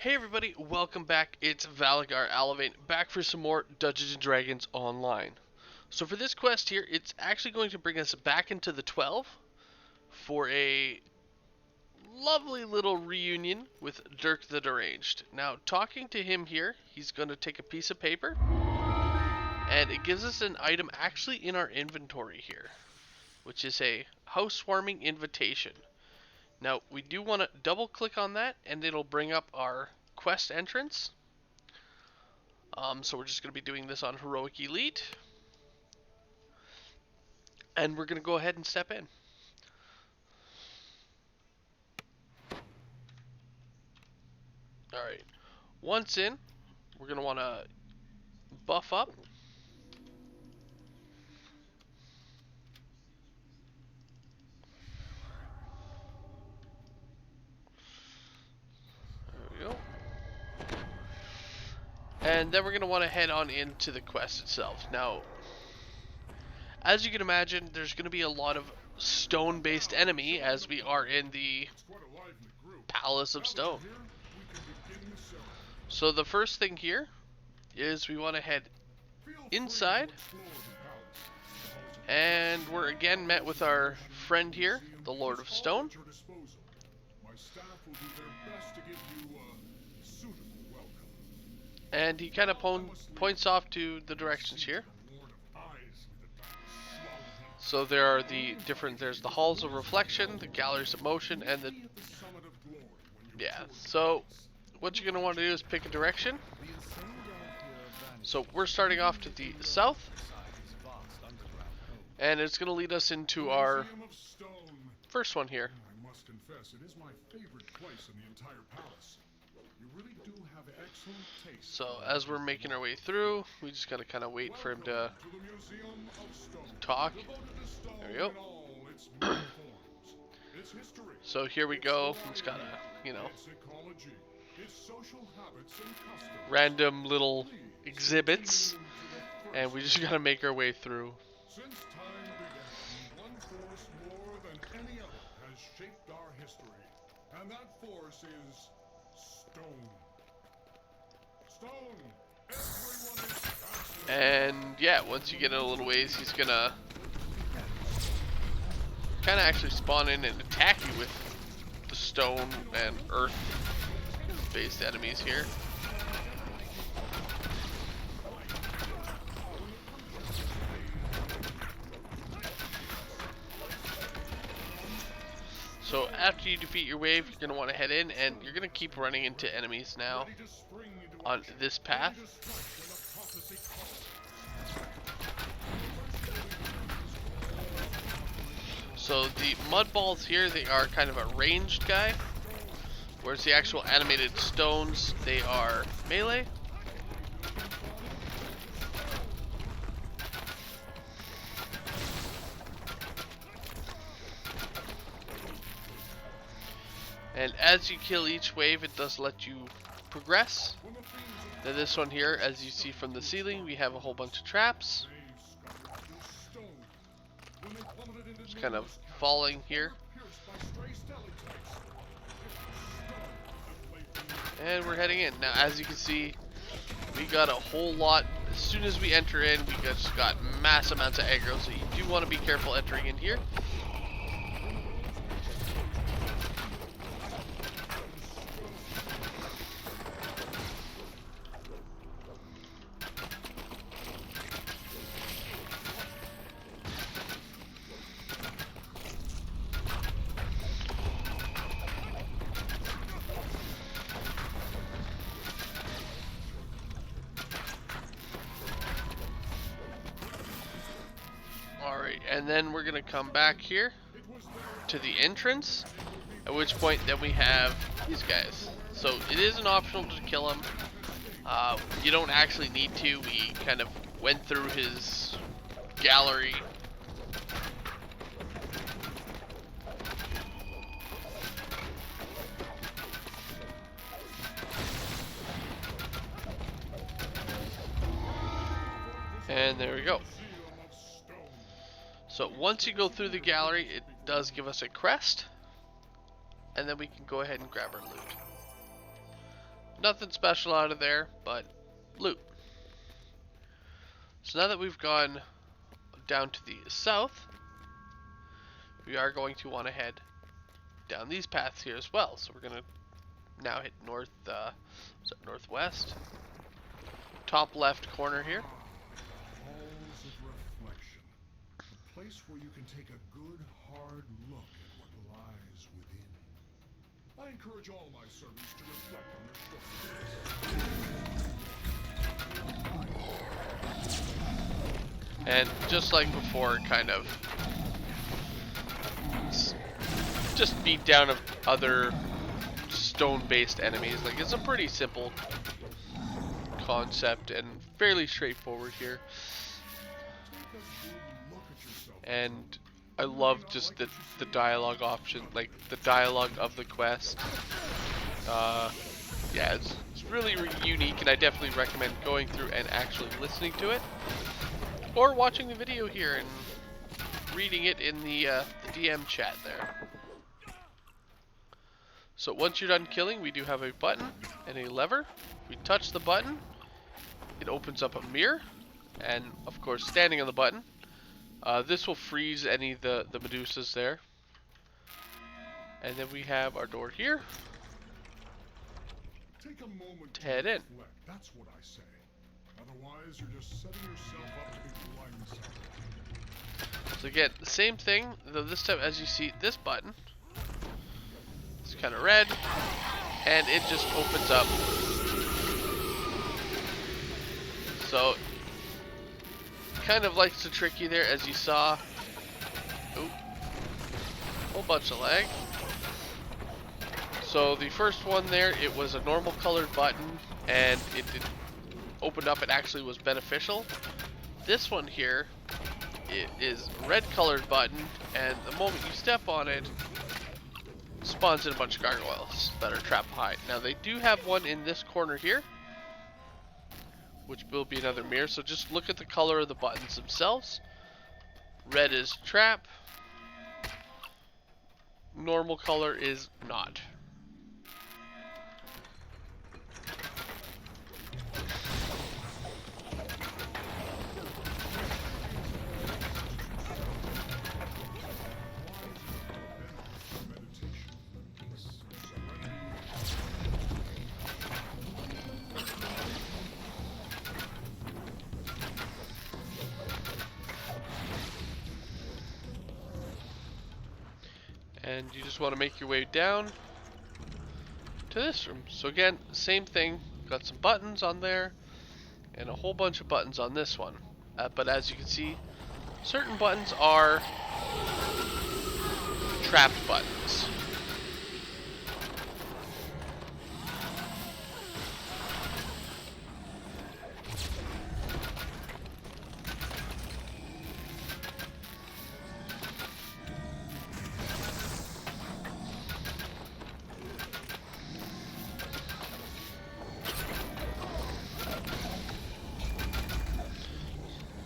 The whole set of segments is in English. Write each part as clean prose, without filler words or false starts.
Hey everybody, welcome back. It's Valagar Aloevain back for some more Dungeons & Dragons Online. So for this quest here, it's actually going to bring us back into the 12 for a lovely little reunion with Dirk the Deranged. Now, talking to him here, he's going to take a piece of paper, and it gives us an item actually in our inventory here, which is a housewarming invitation. Now, we do want to double click on that, and it'll bring up our quest entrance. So we're just going to be doing this on Heroic Elite. And we're going to go ahead and step in. Alright. Once in, we're going to want to buff up. There we go. And then we're going to want to head on into the quest itself. Now, as you can imagine, there's going to be a lot of stone-based enemy as we are in the Palace of Stone. So the first thing here is we want to head inside. And we're again met with our friend here, the Lord of Stone. And he kind of points off to the directions here. So there are the different, there's the halls of reflection, the galleries of motion, and the, so what you're going to want to do is pick a direction. So we're starting off to the south, and it's going to lead us into our first one here. I must confess, it is my favorite place in the entire palace. You really do have excellent taste. So as we're making our way through, we just got to kind of wait for him to talk. There we go. So here we go. It's got a, random little exhibits, and we just got to make our way through. Since time began, one force more than any other has shaped our history, and that force is stone. Stone. Everyone is fascinated. And yeah, once you get in a little ways, he's gonna kind of actually spawn in and attack you with the stone and earth based enemies here. So after you defeat your wave, you're going to want to head in, and you're going to keep running into enemies now on this path. So the mud balls here, they are kind of a ranged guy, whereas the actual animated stones, they are melee. And as you kill each wave, it does let you progress. Then this one here, as you see from the ceiling, we have a whole bunch of traps. Just kind of falling here. And we're heading in. Now, as you can see, we got a whole lot. As soon as we enter in, we just got mass amounts of aggro, so you do want to be careful entering in here. Alright, and then we're going to come back here to the entrance, at which point then we have these guys. So it is an optional to kill them. You don't actually need to. We kind of went through his gallery. And there we go. So once you go through the gallery, it does give us a crest, and then we can go ahead and grab our loot. Nothing special out of there, but loot. So now that we've gone down to the south, we are going to want to head down these paths here as well. So we're going to now hit north, northwest, top left corner here. Halls of reflection. A place where you can take a good hard look at what lies within. I encourage all my servants to reflect on their shortcomings. And just like before, kind of just beat down of other stone-based enemies. Like, it's a pretty simple concept and fairly straightforward here. And I love just the dialogue option, like the dialogue of the quest. Yeah, it's really unique, and I definitely recommend going through and actually listening to it, or watching the video here and reading it in the DM chat there. So once you're done killing, we do have a button and a lever. We touch the button, it opens up a mirror, and of course, standing on the button, this will freeze any of the Medusas there. And then we have our door here. Take a moment to head in. reflect. That's what I say. Otherwise, you're just setting yourself up to be blindsided. So again, the same thing, though this time, as you see, this button, it's kind of red, and it just opens up. So, kind of likes to trick you there, as you saw. Oop, whole bunch of lag. So the first one there, it was a normal colored button, and it opened up. It actually was beneficial. This one here, it is red colored button, and the moment you step on it, spawns in a bunch of gargoyles that are trapped behind. Now they do have one in this corner here, which will be another mirror. So just look at the color of the buttons themselves. Red is trap. Normal color is not. And you just want to make your way down to this room. So again, same thing, got some buttons on there and a whole bunch of buttons on this one. But as you can see, certain buttons are trapped buttons.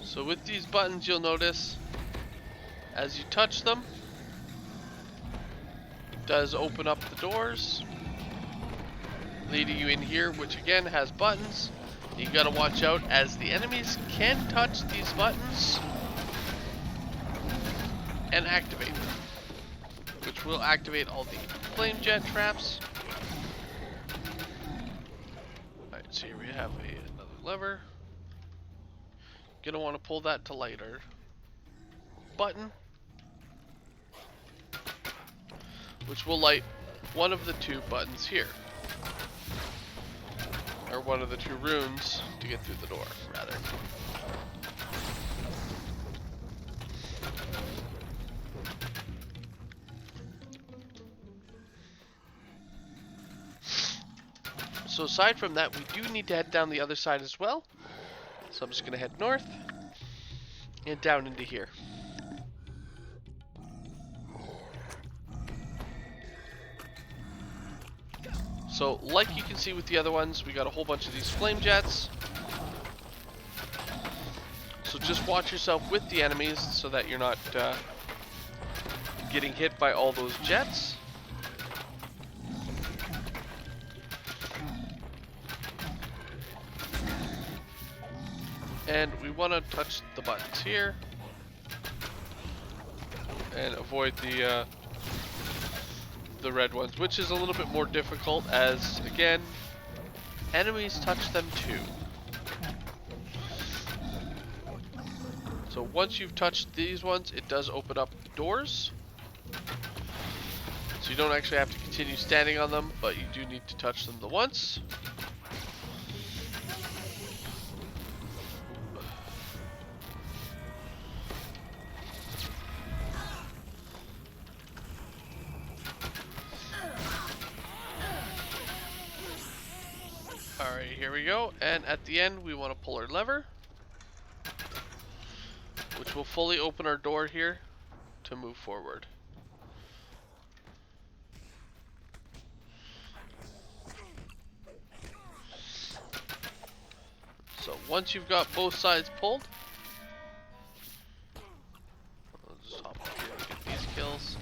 So with these buttons, you'll notice as you touch them, it does open up the doors, leading you in here, which again has buttons. You gotta watch out, as the enemies can touch these buttons and activate them, which will activate all the flame jet traps. Alright, so here we have another lever. Gonna want to pull that to lighter button, which will light one of the two buttons here, or one of the two rooms to get through the door, rather. So aside from that, we do need to head down the other side as well. So I'm just going to head north and down into here. So like you can see with the other ones, we got a whole bunch of these flame jets. So just watch yourself with the enemies so that you're not getting hit by all those jets. And we want to touch the buttons here and avoid the red ones, which is a little bit more difficult as, again, enemies touch them too. So once you've touched these ones, it does open up doors. So you don't actually have to continue standing on them, but you do need to touch them the once. Alright, here we go. And at the end, we want to pull our lever, which will fully open our door here to move forward. So once you've got both sides pulled, I'll just hop up here and get these kills.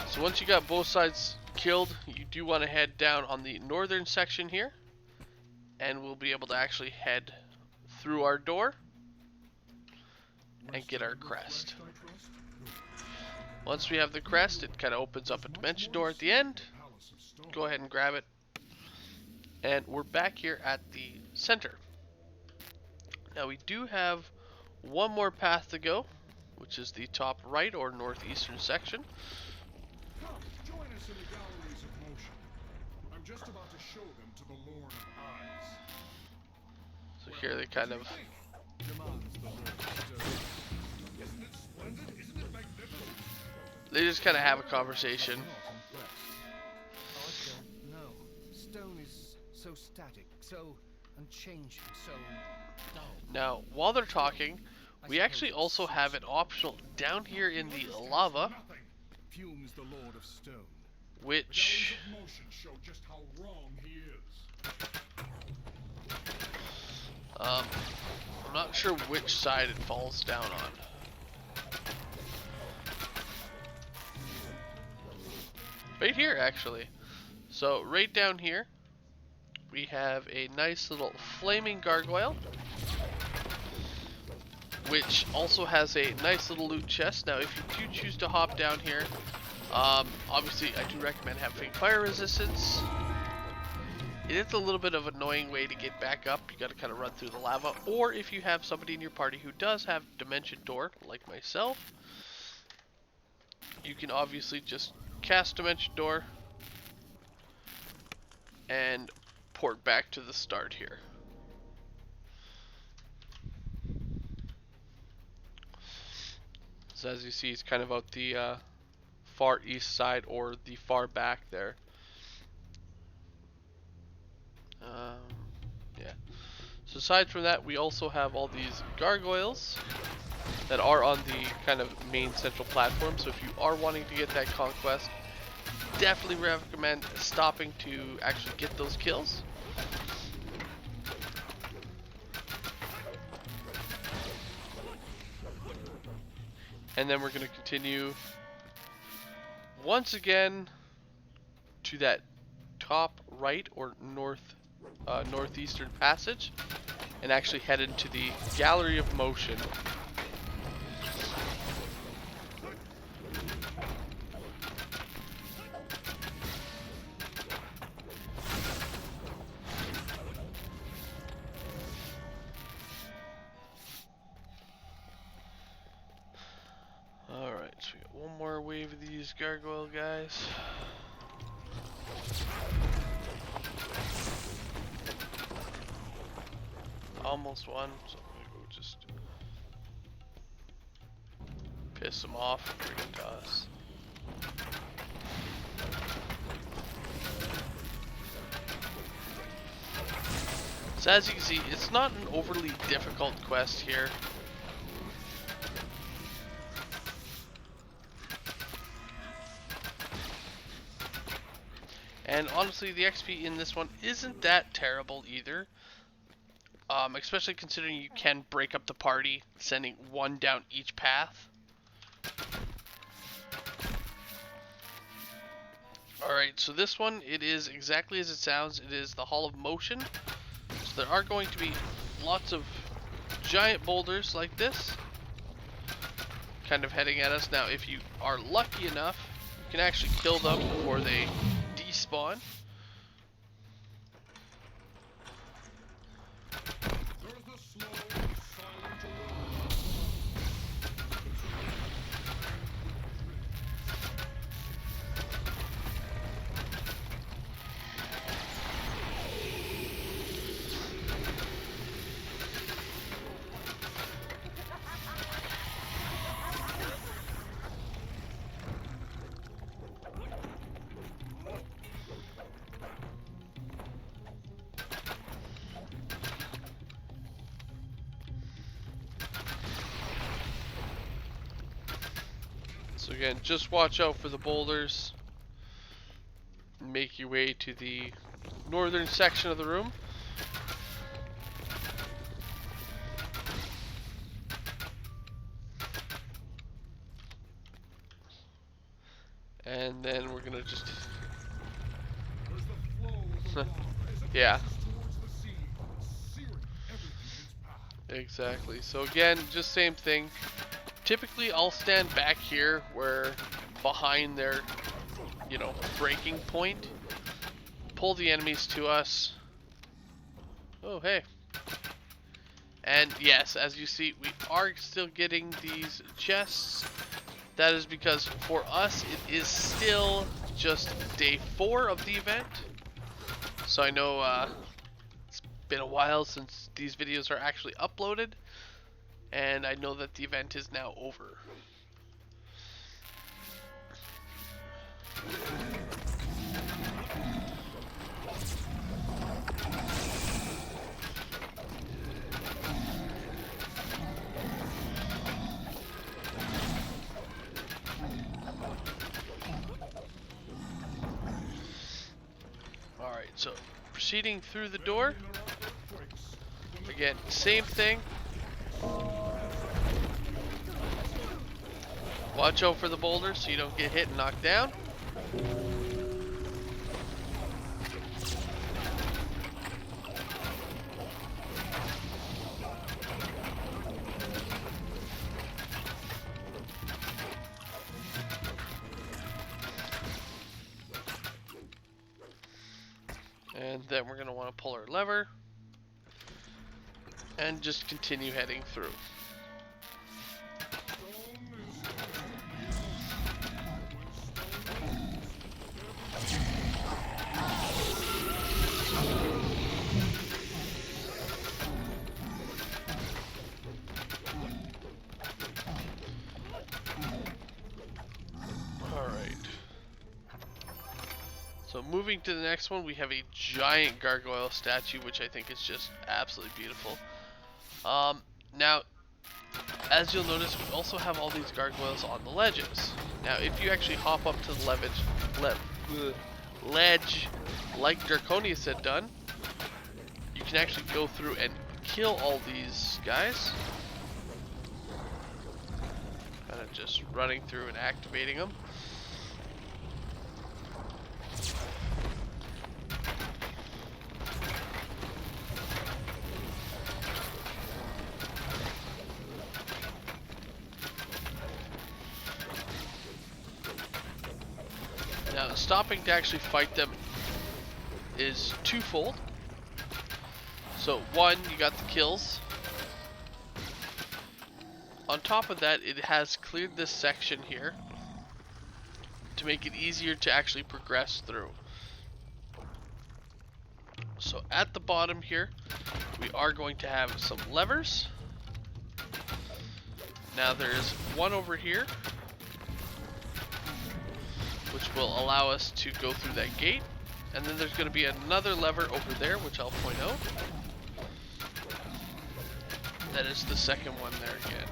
So once you got both sides killed, you do want to head down on the northern section here, and we'll be able to actually head through our door and get our crest. Once we have the crest, it kind of opens up a dimension door at the end. Go ahead and grab it. And we're back here at the center. Now we do have one more path to go, which is the top right or northeastern section. Come, join us in the galleries of motion. I'm just about to show them to the Lord of Eyes. So here they kind of... Isn't it splendid? Isn't it magnificent? They just kind of have a conversation. No, stone is so static, so unchanging, so dull. Now, while they're talking, we actually also have it optional down here in the lava, Fumes the Lord of Stone. which... The galleries of motion show just how wrong he is. I'm not sure which side it falls down on. Right here, actually. So, right down here, we have a nice little flaming gargoyle, which also has a nice little loot chest. Now, if you do choose to hop down here, obviously I do recommend having fire resistance. It is a little bit of an annoying way to get back up. You gotta kind of run through the lava. Or if you have somebody in your party who does have Dimension Door, like myself, you can obviously just cast Dimension Door and port back to the start here. So as you see, it's kind of out the far east side or the far back there. Yeah. So aside from that, we also have all these gargoyles that are on the kind of main central platform. So if you are wanting to get that conquest, definitely recommend stopping to actually get those kills. And then we're going to continue once again to that top right or northeastern passage and actually head into the Gallery of Motion. Alright, so we got one more wave of these gargoyle guys. Almost one, so we'll just piss them off and bring it to us. So as you can see, it's not an overly difficult quest here. And honestly, the XP in this one isn't that terrible either. Especially considering you can break up the party, sending one down each path. Alright, so this one, it is exactly as it sounds. It is the Hall of Motion. So there are going to be lots of giant boulders like this kind of heading at us. Now if you are lucky enough, you can actually kill them before they despawn. There's the slow, silent order. So again, just watch out for the boulders. Make your way to the northern section of the room. And then we're gonna just There's the flow of the lava as it yeah, passes towards the sea, searing everything in its path. exactly. So again, just same thing. Typically I'll stand back here where behind their, you know, breaking point. Pull the enemies to us. Oh, hey. And yes, as you see, we are still getting these chests. That is because for us, it is still just day 4 of the event. So I know it's been a while since these videos are actually uploaded. And I know that the event is now over. Alright, so proceeding through the door. Again, same thing. Watch out for the boulders so you don't get hit and knocked down. And then we're going to want to pull our lever and just continue heading through. So moving to the next one, we have a giant gargoyle statue, which I think is just absolutely beautiful. Now, as you'll notice, we also have all these gargoyles on the ledges. Now, if you actually hop up to the ledge, like Draconius had done, you can actually go through and kill all these guys. Kind of just running through and activating them. Now, stopping to actually fight them is twofold. So, one, you got the kills. On top of that, it has cleared this section here to make it easier to actually progress through. So, at the bottom here, we are going to have some levers. Now, there's one over here, which will allow us to go through that gate. And then there's going to be another lever over there, which I'll point out. That is the second one there again.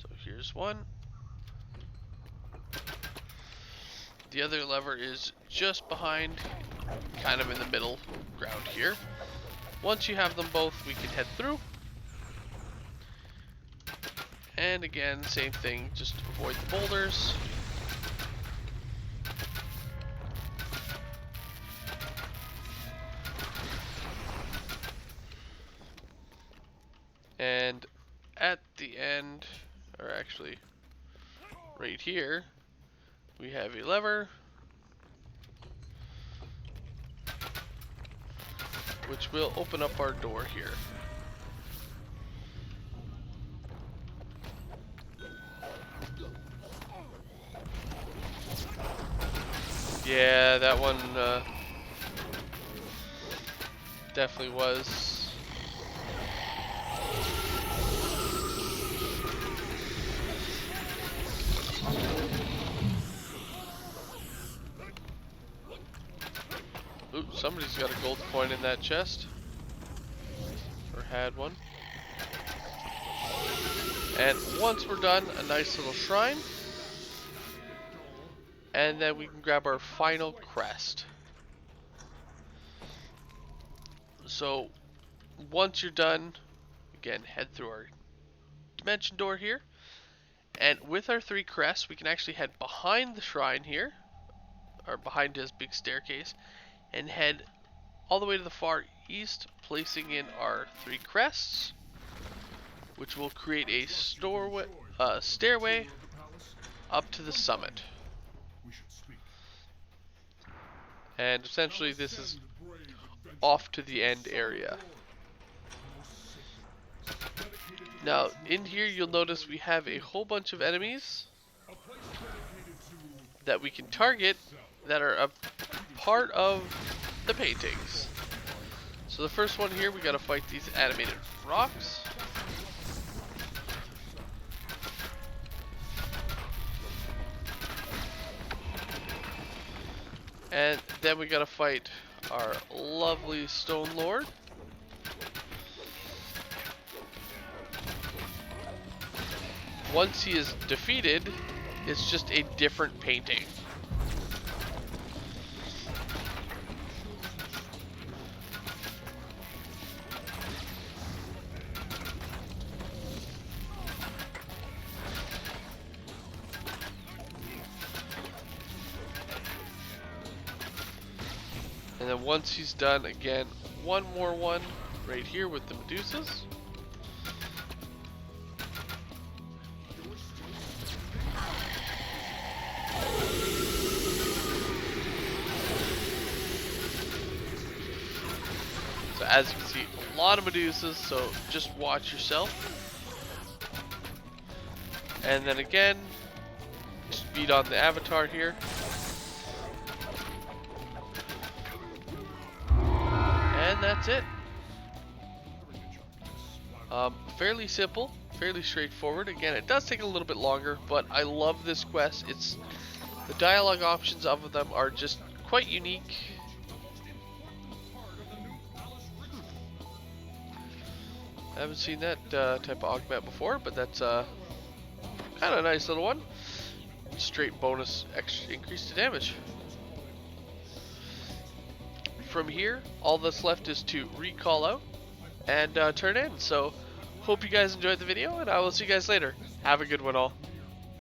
So here's one. The other lever is just behind, kind of in the middle ground here. Once you have them both, we can head through. And again, same thing, just avoid the boulders. the end, or actually right here, we have a lever which will open up our door here. Yeah, that one definitely was. Oops, somebody's got a gold coin in that chest. Or had one. And once we're done, a nice little shrine. And then we can grab our final crest. So, once you're done, again, head through our dimension door here. And with our 3 crests, we can actually head behind the shrine here. Or behind this big staircase. And head all the way to the far east, placing in our 3 crests, which will create a stairway up to the summit. And essentially this is off to the end area. Now in here you'll notice we have a whole bunch of enemies that we can target that are a part of the paintings. So the first one here, we gotta fight these animated rocks. And then we gotta fight our lovely Stone Lord. Once he is defeated, it's just a different painting. And then once he's done, again, one more one right here with the Medusas. So as you can see, a lot of Medusas, so just watch yourself. And then again, speed on the avatar here. And that's it. Fairly simple, fairly straightforward. Again, it does take a little bit longer, but I love this quest. The dialogue options of them are just quite unique. I haven't seen that type of augment before, but that's kind of a nice little one. Straight bonus extra increase to damage. From here, all that's left is to recall out and turn in. So, hope you guys enjoyed the video, and I will see you guys later. Have a good one all.